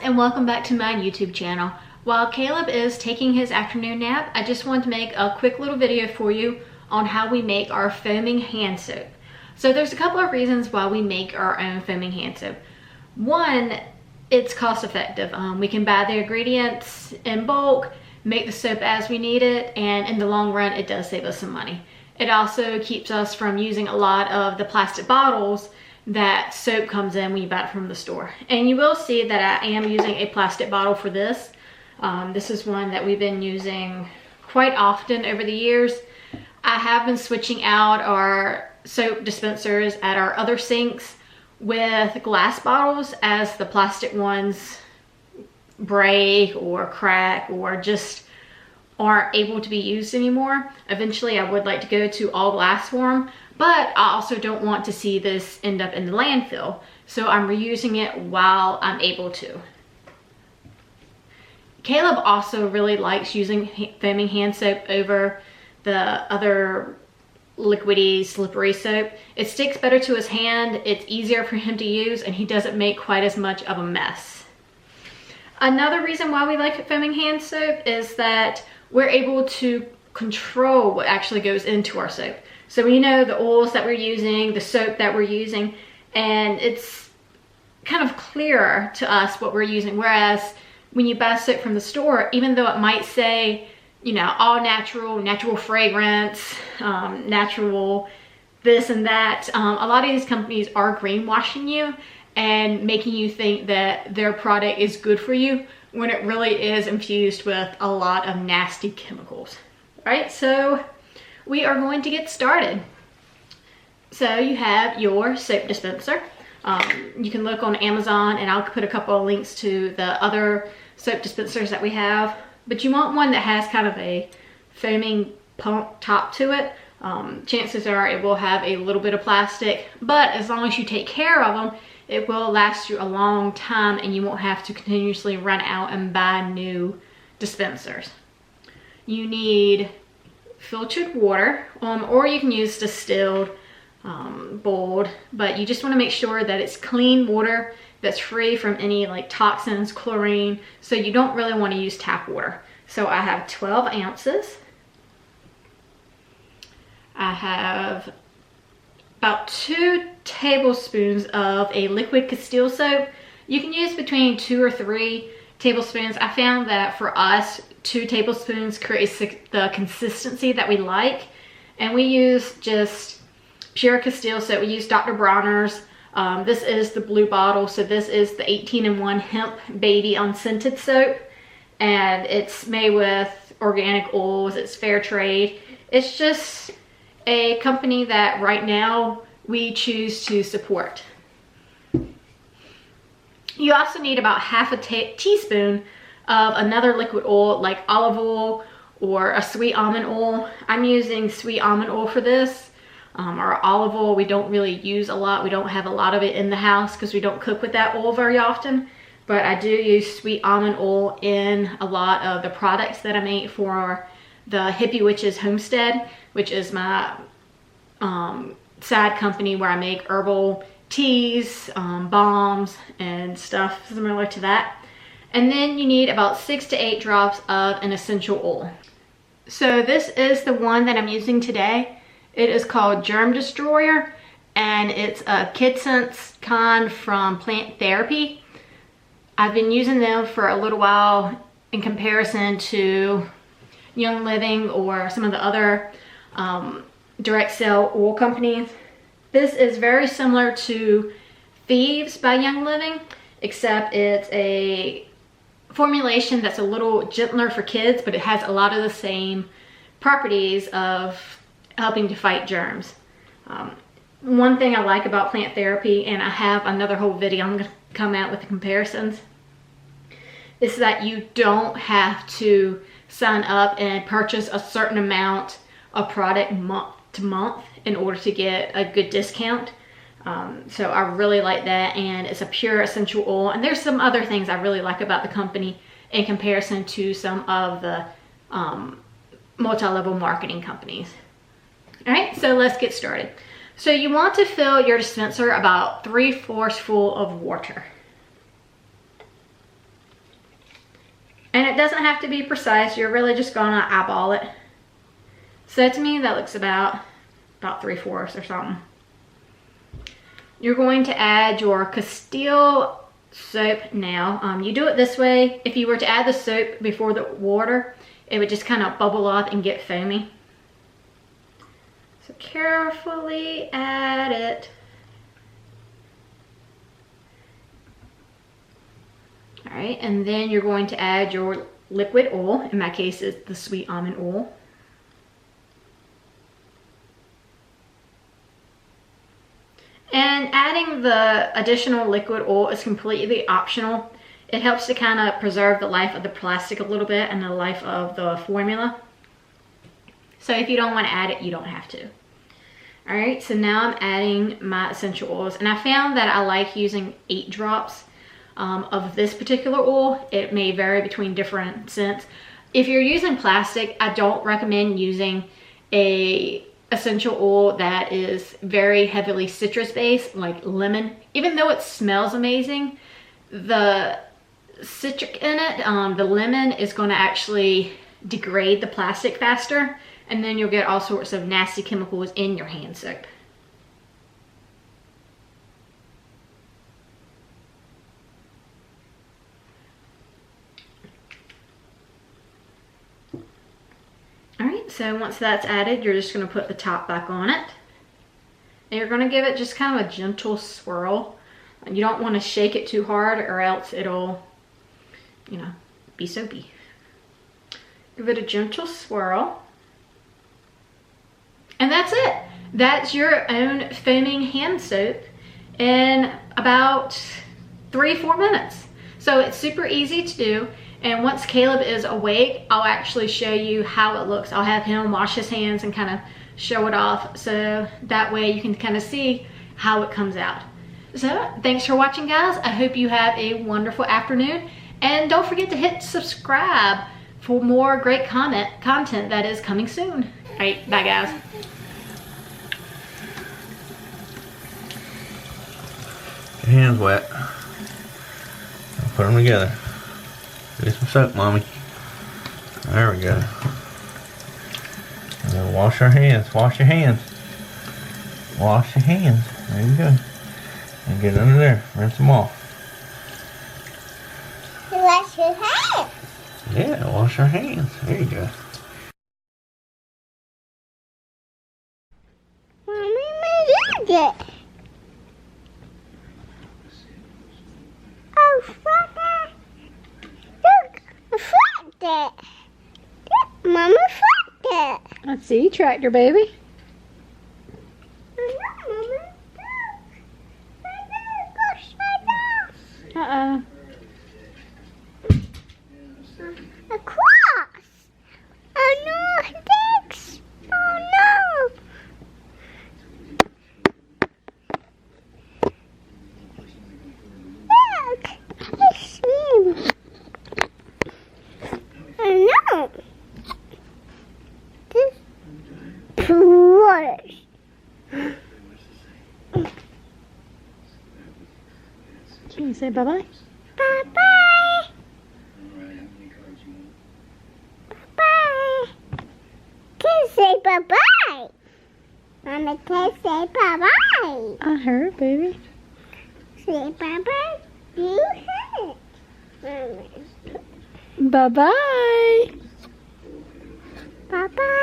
and welcome back to my YouTube channel. While Caleb is taking his afternoon nap, I just wanted to make a quick little video for you on how we make our foaming hand soap. So there's a couple of reasons why we make our own foaming hand soap. One, it's cost effective. We can buy the ingredients in bulk, make the soap as we need it, and in the long run it does save us some money. It also keeps us from using a lot of the plastic bottles that soap comes in when you buy it from the store. And you will see that I am using a plastic bottle for this. This is one that we've been using quite often over the years. I have been switching out our soap dispensers at our other sinks with glass bottles as the plastic ones break or crack or just aren't able to be used anymore. Eventually I would like to go to all glass for them, but I also don't want to see this end up in the landfill. So I'm reusing it while I'm able to. Caleb also really likes using foaming hand soap over the other liquidy, slippery soap. It sticks better to his hand, it's easier for him to use, and he doesn't make quite as much of a mess. Another reason why we like foaming hand soap is that we're able to control what actually goes into our soap. So we know the oils that we're using, the soap that we're using, and it's kind of clearer to us what we're using. Whereas when you buy soap from the store, even though it might say, you know, all natural, natural fragrance, natural this and that, a lot of these companies are greenwashing you and making you think that their product is good for you when it really is infused with a lot of nasty chemicals. All right, so we are going to get started. So you have your soap dispenser. You can look on Amazon, and I'll put a couple of links to the other soap dispensers that we have. But you want one that has kind of a foaming pump top to it. Chances are it will have a little bit of plastic, but as long as you take care of them, it will last you a long time and you won't have to continuously run out and buy new dispensers. You need filtered water, or you can use distilled, boiled, but you just want to make sure that it's clean water that's free from any like toxins, chlorine, so you don't really want to use tap water. So I have 12 ounces. I have about 2 tablespoons of a liquid Castile soap. You can use between 2 or 3 tablespoons. I found that for us, 2 tablespoons creates the consistency that we like. And we use just pure Castile soap. We use Dr. Bronner's. This is the blue bottle. So this is the 18-in-1 hemp baby unscented soap. And it's made with organic oils. It's fair trade. It's just a company that right now we choose to support. You also need about half a teaspoon of another liquid oil like olive oil or a sweet almond oil. I'm using sweet almond oil for this. Our olive oil we don't really use a lot. We don't have a lot of it in the house because we don't cook with that oil very often. But I do use sweet almond oil in a lot of the products that I make for the Hippie Witches Homestead, which is my side company where I make herbal teas, balms, and stuff similar to that. And then you need about 6 to 8 drops of an essential oil. So this is the one that I'm using today. It is called Germ Destroyer, and it's a KidSense kind from Plant Therapy. I've been using them for a little while in comparison to Young Living or some of the other direct sale oil companies. This is very similar to Thieves by Young Living, except it's a formulation that's a little gentler for kids, but it has a lot of the same properties of helping to fight germs. One thing I like about Plant Therapy, and I have another whole video I'm going to come out with the comparisons, is that you don't have to sign up and purchase a certain amount of product month to month in order to get a good discount. So I really like that, and it's a pure essential oil. And there's some other things I really like about the company in comparison to some of the multi-level marketing companies. All right, so let's get started. So you want to fill your dispenser about 3/4 full of water. doesn't have to be precise. You're really just gonna eyeball it. So to me, that looks about 3/4 or something. You're going to add your Castile soap now. You do it this way. If you were to add the soap before the water, it would just kind of bubble up and get foamy. So carefully add it. All right, and then you're going to add your liquid oil. In my case, it's the sweet almond oil. And adding the additional liquid oil is completely optional. It helps to kind of preserve the life of the plastic a little bit and the life of the formula. So if you don't want to add it, you don't have to. All right, so now I'm adding my essential oils. And I found that I like using 8 drops of this particular oil. It may vary between different scents. If you're using plastic, I don't recommend using a essential oil that is very heavily citrus based, like lemon. Even though it smells amazing, the citric in it, the lemon, is going to actually degrade the plastic faster, and then you'll get all sorts of nasty chemicals in your hand soap. Alright, so once that's added, you're just going to put the top back on it. And you're going to give it just kind of a gentle swirl. And you don't want to shake it too hard or else it'll, you know, be soapy. Give it a gentle swirl. And that's it. That's your own foaming hand soap in about 3-4 minutes. So it's super easy to do. And once Caleb is awake, I'll actually show you how it looks. I'll have him wash his hands and kind of show it off. So that way you can kind of see how it comes out. So thanks for watching, guys. I hope you have a wonderful afternoon. And don't forget to hit subscribe for more great content that is coming soon. All right, bye guys. Your hand's wet. I'll put them together. Get some soap, Mommy. There we go. And then wash our hands. Wash your hands. Wash your hands. There you go. And get under there. Rinse them off. Wash your hands. Yeah, wash our hands. There you go. Mommy made it. Oh, Father. Look, I flapped it. Look, Mama flapped it. I see, tractor baby. Mama. Uh-oh. A cross. Oh no, Dix. Oh no. Look, it's me. Oh no. This cross. Can you say bye-bye? Bye-bye. Bye-bye. Can you say bye-bye? Mama, can you say bye-bye? I heard, baby. Say bye-bye. You heard. Mama. Bye-bye. Bye-bye.